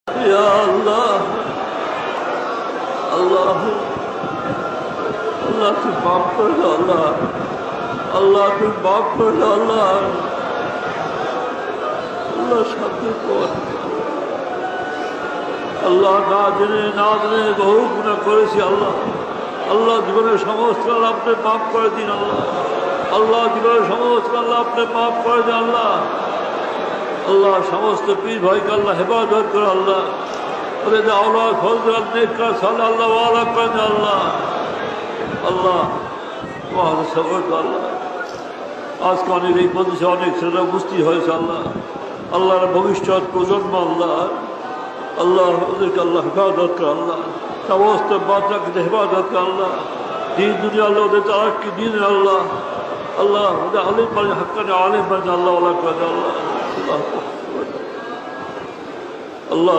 ইয়া আল্লাহ, আল্লাহ আল্লাহ তুই মাফ করে দাও আল্লাহ, আল্লাহ তুই মাফ করে দাও আল্লাহ, আল্লাহ শান্তি কর আল্লাহ। না জেনে না জেনে বহু গুনাহ করেছি আল্লাহ, আল্লাহ জীবনের সমস্ত আল্লাহ আপনি মাফ করে দিন আল্লাহ, আল্লাহ জীবনের সমস্ত আল্লাহ আপনি মাফ করে দিন আল্লাহ, আল্লাহ সমস্ত পীর ভাইকে আল্লাহ হেফাজত করে আল্লাহ, ওদের আল্লাহ ফজল নেককার সালে আল্লাহ ওয়ালা করে দেন আল্লাহ, আল্লাহ সবর আল্লাহ। আজকে অনেক এই প্রদেশে অনেক ছেলেরা উপস্থিত হয়েছে আল্লাহ, আল্লাহর ভবিষ্যৎ প্রজন্ম আল্লাহ, আল্লাহ ওদেরকে আল্লাহ হেফাজত করে আল্লাহ, সমস্ত বাচ্চাকে হেফাজত করে আল্লাহ, দিন দুনিয়া আল্লাহ ওদের তারাক্কি দিন আল্লাহ, আল্লাহ ওদের আলিম মানে হাক্কানে আলিম মানে আল্লাহ ওয়ালা করে দেন আল্লাহ, আল্লাহ আল্লাহ